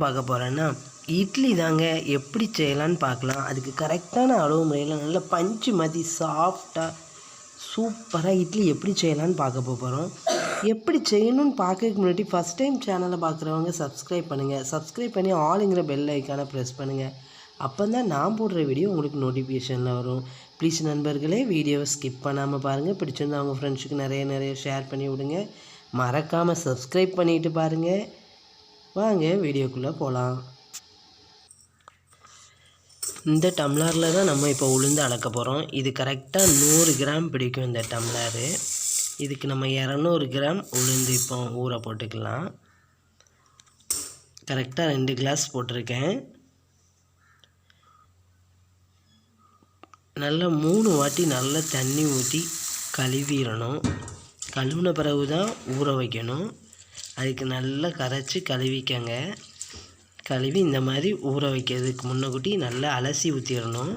பார்க்க போகிறேன்னா இட்லி தாங்க. எப்படி செய்யலான்னு பார்க்கலாம். அதுக்கு கரெக்டான அளவு முறையில் நல்லா பஞ்சு மாதிரி சாஃப்டாக சூப்பராக இட்லி எப்படி செய்யலான்னு பார்க்க போகிறோம். எப்படி செய்யணும்னு பார்க்கறதுக்கு முன்னாடி ஃபஸ்ட் டைம் சேனலை பார்க்குறவங்க சப்ஸ்கிரைப் பண்ணுங்கள். சப்ஸ்கிரைப் பண்ணி ஆளுங்கிற பெல் ஐக்கானை ப்ரெஸ் பண்ணுங்கள். அப்போ தான் நான் போடுற வீடியோ உங்களுக்கு நோட்டிஃபிகேஷனில் வரும். ப்ளீஸ் நண்பர்களே, வீடியோவை ஸ்கிப் பண்ணாமல் பாருங்கள். பிடிச்சிருந்தா அவங்க ஃப்ரெண்ட்ஸுக்கு நிறைய ஷேர் பண்ணி விடுங்க. மறக்காமல் சப்ஸ்கிரைப் பண்ணிவிட்டு பாருங்கள். வாங்க வீடியோக்குள்ளே போகலாம். இந்த டம்ளரில் தான் நம்ம இப்போ உளுந்து அளக்க போகிறோம். இது கரெக்டாக 100 கிராம் பிடிக்கும் இந்த டம்ளரு. இதுக்கு நம்ம 200 கிராம் உளுந்து இப்போ ஊற போட்டுக்கலாம். கரெக்டாக 2 கிளாஸ் போட்டிருக்கேன். நல்லா 3 வாட்டி நல்லா தண்ணி ஊற்றி கழுவிடணும். கழுவின பிறகு தான் ஊற வைக்கணும். அதுக்கு நல்லா கரைச்சி கழுவிக்கங்க. கழுவி இந்த மாதிரி ஊற வைக்கிறதுக்கு முன்னக்கூட்டி நல்லா அலசி ஊற்றிடணும்.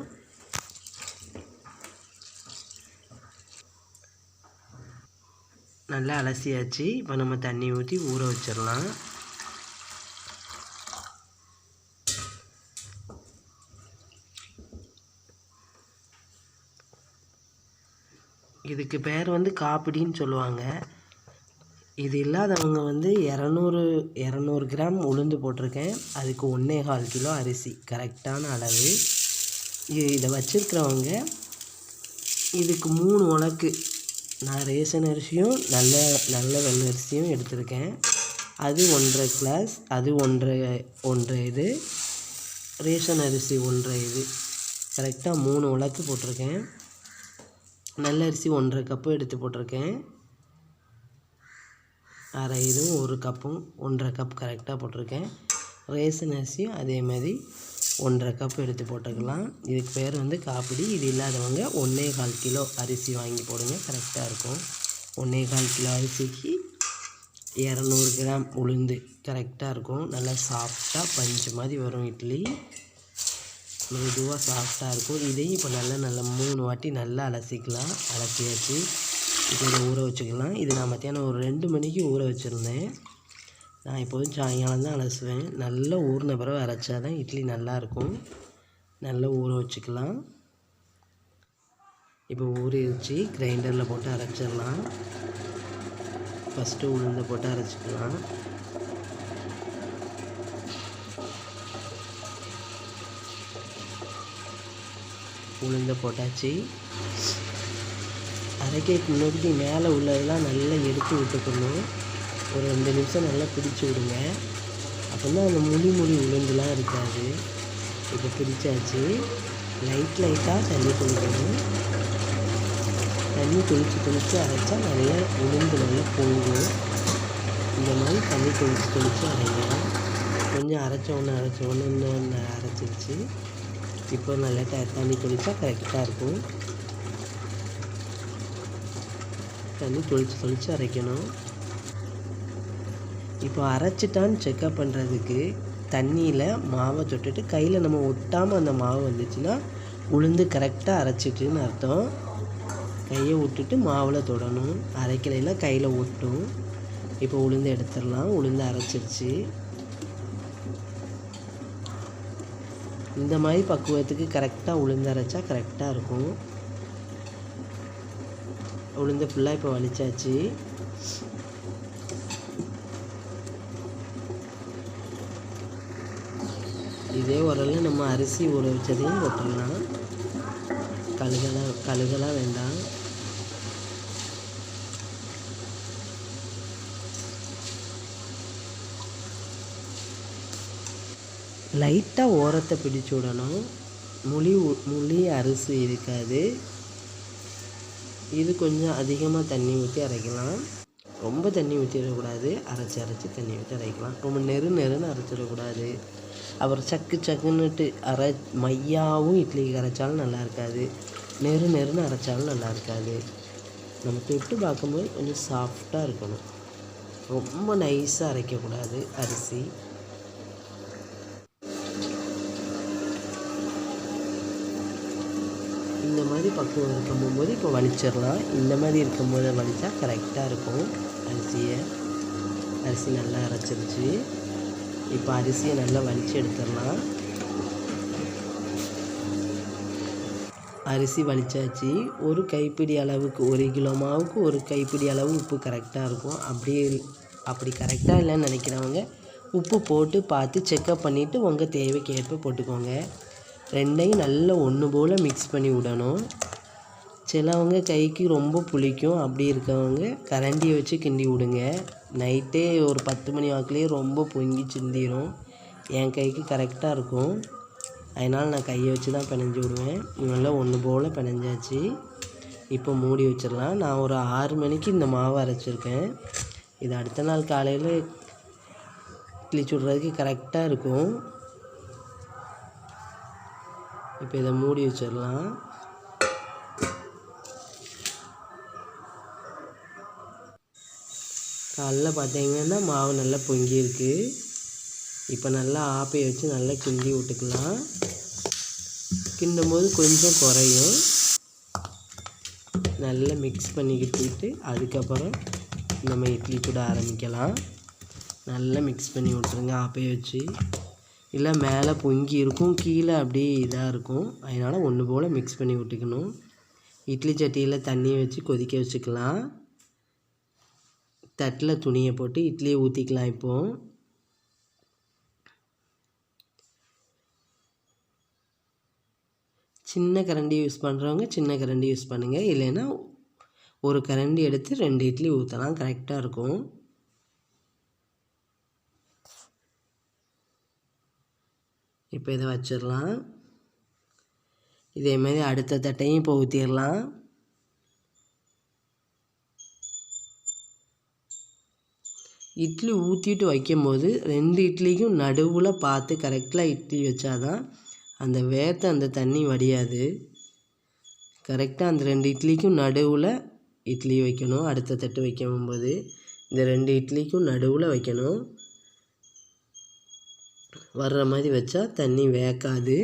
நல்லா அலசியாச்சு. இப்போ நம்ம தண்ணி ஊற்றி ஊற வச்சிடலாம். இதுக்கு பேர் காப்பிடின்னு சொல்லுவாங்க. இது இல்லாதவங்க 200 கிராம் உளுந்து போட்டிருக்கேன். அதுக்கு 1.25 கிலோ அரிசி கரெக்டான அளவு. இதை வச்சுருக்கிறவங்க இதுக்கு 3 உலக்கு நான் ரேஷன் அரிசியும் நல்ல வெள்ளை அரிசியும் எடுத்திருக்கேன். அது 1.5 கிளாஸ், அது 1.5 இது, ரேஷன் அரிசி 1.5 இது, கரெக்டாக 3 உலக்கு போட்டிருக்கேன். நல்ல அரிசி 1.5 கப்பு எடுத்து போட்டிருக்கேன். அரை இதுவும் 1 கப்பும் 1.5 கப் கரெக்டாக போட்டிருக்கேன். ரேஷன் அரிசியும் அதே மாதிரி 1.5 கப் எடுத்து போட்டுக்கலாம். இதுக்கு பேர் காப்பிடி. இது இல்லாதவங்க 1.25 கிலோ அரிசி வாங்கி போடுங்க, கரெக்டாக இருக்கும். 1.25 கிலோ அரிசிக்கு 200 கிராம் உளுந்து கரெக்டாக இருக்கும். நல்லா சாஃப்டாக பஞ்சு மாதிரி வரும் இட்லி. மெதுவாக சாஃப்டாக இருக்கும். இதையும் இப்போ நல்லா 3 வாட்டி நல்லா அலசிக்கலாம். அலசியாச்சு. இப்போ இதை ஊற வச்சுக்கலாம். இது நான் மத்தியானம் ஒரு 2 மணிக்கு ஊற வச்சுருந்தேன். நான் எப்போதும் சாயங்காலம் தான் அலசுவேன். நல்லா ஊறின பிறகு அரைச்சா தான் இட்லி நல்லாயிருக்கும். நல்லா ஊற வச்சுக்கலாம். இப்போ ஊறிடுச்சு. கிரைண்டரில் போட்டு அரைச்சிடலாம். ஃபஸ்ட்டு உளுந்தை போட்டு அரைச்சிக்கலாம். உளுந்தை போட்டாச்சு. அரைக்கிறதுக்கு முன்னாடி மேலே உள்ளதெல்லாம் நல்லா எடுத்து விட்டுக்கணும். ஒரு 2 நிமிஷம் நல்லா பிடிச்சி விடுங்க. அப்போ தான் அந்த முடி உளுந்துலாம் இருக்காது. இப்போ பிடிச்சாச்சு. லைட்டாக தண்ணி குளிக்கணும். தண்ணி குளித்து அரைச்சா நல்லா உளுந்து நல்லா பொங்கும். இந்த மாதிரி தண்ணி குளித்து அரைங்க. கொஞ்சம் அரைச்ச ஒன்று இன்னொன்று அரைச்சிருச்சு. இப்போ நல்லா தண்ணி குளித்தா கரெக்டாக இருக்கும். தண்ணி தொளிச்சு அரைக்கணும். இப்போ அரைச்சிட்டான்னு செக்கப் பண்ணுறதுக்கு தண்ணியில் மாவை தொட்டுட்டு கையில் நம்ம ஒட்டாமல் அந்த மாவு வந்துச்சுன்னா உளுந்து கரெக்டாக அரைச்சிட்டுன்னு அர்த்தம். கையை விட்டுட்டு மாவில் தொடணும். அரைக்கலையில் கையில் ஒட்டும். இப்போ உளுந்து எடுத்துடலாம். உளுந்து அரைச்சிருச்சு. இந்த மாதிரி பக்குவத்துக்கு கரெக்டாக உளுந்து அரைச்சா கரெக்டாக இருக்கும். உளுந்து ஃபுல்லாக இப்போ வலிச்சாச்சு. இதே உரலில் நம்ம அரிசி ஊற வச்சதையும் போட்டுடலாம். கழுகலாம் வேண்டாம். லைட்டாக ஓரத்தை பிடிச்சி விடணும். முழி அரிசி இருக்காது. இது கொஞ்சம் அதிகமாக தண்ணி ஊற்றி அரைக்கலாம். ரொம்ப தண்ணி ஊற்றிடக்கூடாது. அரைச்சி தண்ணி ஊற்றி அரைக்கலாம். ரொம்ப நெருன்னு அரைச்சிடக்கூடாது. அப்புறம் சக்குன்னுட்டு மையாவும் இட்லிக்கு அரைச்சாலும் நல்லா இருக்காது. நெருன்னு அரைச்சாலும் நல்லா இருக்காது. நம்ம தொட்டு பார்க்கும்போது கொஞ்சம் சாஃப்டாக இருக்கணும். ரொம்ப நைஸாக அரைக்கக்கூடாது அரிசி. இந்த மாதிரி பக்குவம் இருக்கும்போது இப்போ வலிச்சிடலாம். இந்த மாதிரி இருக்கும்போது வலித்தா கரெக்டாக இருக்கும். அரிசி நல்லா அரைச்சிருச்சு. இப்போ அரிசியை நல்லா வலித்து எடுத்துடலாம். அரிசி வலிச்சாச்சு. ஒரு கைப்பிடி அளவுக்கு 1 கிலோ மாவுக்கு 1 கைப்பிடி அளவு உப்பு கரெக்டாக இருக்கும். அப்படி கரெக்டாக இல்லைன்னு நினைக்கிறவங்க உப்பு போட்டு பார்த்து செக்கப் பண்ணிவிட்டு உங்கள் தேவைக்கு ஏற்ப போட்டுக்கோங்க. ரெண்டையும் நல்லா ஒன்று போல் மிக்ஸ் பண்ணி விடணும். சிலவங்க கைக்கு ரொம்ப புளிக்கும். அப்படி இருக்கவங்க கரண்டியை வச்சு கிண்டி விடுங்க. நைட்டே ஒரு 10 மணி வாக்குலேயே ரொம்ப பொங்கி சிந்திடும். என் கைக்கு கரெக்டாக இருக்கும். அதனால் நான் கையை வச்சு தான் பிணைஞ்சி விடுவேன். நல்லா ஒன்று போல் பிணைஞ்சாச்சு. இப்போ மூடி வச்சிடலாம். நான் ஒரு 6 மணிக்கு இந்த மாவு அரைச்சிருக்கேன். இது அடுத்த நாள் காலையில் இட்லி சுடுறதுக்கு கரெக்டாக இருக்கும். இப்போ இதை மூடி வச்சிடலாம். காலைல பார்த்தீங்கன்னா மாவு நல்லா பொங்கியிருக்கு. இப்போ நல்லா ஆப்பையை வச்சு நல்லா கிண்டி விட்டுக்கலாம். கிண்டும் போது கொஞ்சம் குறையும். நல்லா மிக்ஸ் பண்ணிக்கிட்டு அதுக்கப்புறம் நம்ம இட்லி சுட ஆரம்பிக்கலாம். நல்லா மிக்ஸ் பண்ணி விட்ருங்க ஆப்பையை வச்சு. இல்லை மேலே பொங்கி இருக்கும், கீழே அப்படியே இதாக இருக்கும். அதனால் ஒன்று போல் மிக்ஸ் பண்ணி விட்டுக்கணும். இட்லி சட்டியில் தண்ணியை வச்சு கொதிக்க வச்சுக்கலாம். தட்டில் துணியை போட்டு இட்லியை ஊற்றிக்கலாம். இப்போது சின்ன கரண்டி யூஸ் பண்ணுறவங்க சின்ன கரண்டி யூஸ் பண்ணுங்கள். இல்லைன்னா ஒரு கரண்டி எடுத்து 2 இட்லி ஊற்றலாம். கரெக்டாக இருக்கும். இப்போ இதை வச்சிடலாம். இதேமாதிரி அடுத்த தட்டையும் இப்போ ஊற்றிடலாம். இட்லி ஊற்றிட்டு வைக்கும்போது 2 இட்லிக்கும் நடுவில் பார்த்து கரெக்டாக இட்லி வச்சாதான் அந்த வேர்த்த அந்த தண்ணி வடியாது. கரெக்டாக அந்த 2 இட்லிக்கும் நடுவில் இட்லி வைக்கணும். அடுத்த தட்டு வைக்கும்போது இந்த 2 இட்லிக்கும் நடுவில் வைக்கணும். வர்ற மாதிரி வச்சா தண்ணி வேக்காது.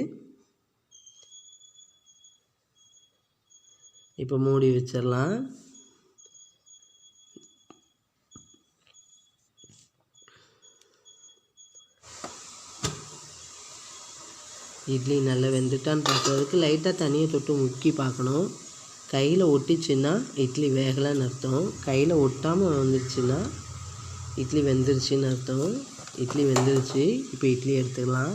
இப்போ மூடி வச்சிடலாம். இட்லி நல்லா வெந்துட்டான்னு பார்க்குறதுக்கு லைட்டாக தண்ணியை தொட்டு முக்கி பார்க்கணும். கையில் ஒட்டிச்சுன்னா இட்லி வேகலைன்னு அர்த்தம். கையில் ஒட்டாமல் வந்துருச்சுன்னா இட்லி வெந்துருச்சுன்னு அர்த்தம். இட்லி வெந்துருச்சு. இப்போ இட்லி எடுத்துக்கலாம்.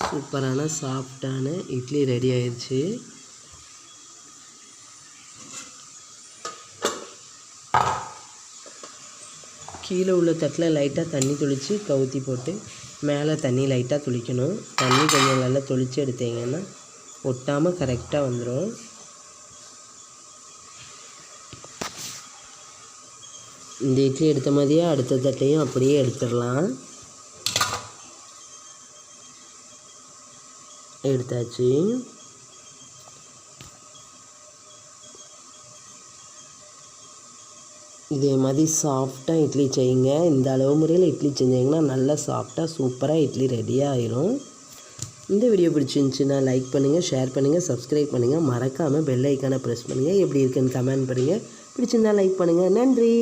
சூப்பரான சாஃப்டான இட்லி ரெடி ஆயிடுச்சு. கீழே உள்ள தட்டில் லைட்டாக தண்ணி தொளித்து கவுத்தி போட்டு மேலே தண்ணி லைட்டாக துளிக்கணும். தண்ணி கொஞ்சம் நல்லா தொளித்து எடுத்தீங்கன்னா ஒட்டாமல் கரெக்டாக வந்துடும். இந்த இட்லி எடுத்த மாதிரியே அடுத்த தட்டையும் அப்படியே எடுத்துடலாம். எடுத்தாச்சு. இதே மாதிரி சாஃப்டாக இட்லி செய்யுங்க. இந்த அளவு முறையில் இட்லி செஞ்சிங்கன்னா நல்லா சாஃப்டாக சூப்பராக இட்லி ரெடியாக ஆயிரும். இந்த வீடியோ பிடிச்சிருந்துச்சுன்னா லைக் பண்ணுங்கள், ஷேர் பண்ணுங்கள், சப்ஸ்கிரைப் பண்ணுங்கள். மறக்காமல் பெல் ஐக்கானை ப்ரெஸ் பண்ணுங்கள். எப்படி இருக்குன்னு கமெண்ட் பண்ணுங்கள். பிடிச்சிருந்தா லைக் பண்ணுங்கள். நன்றி.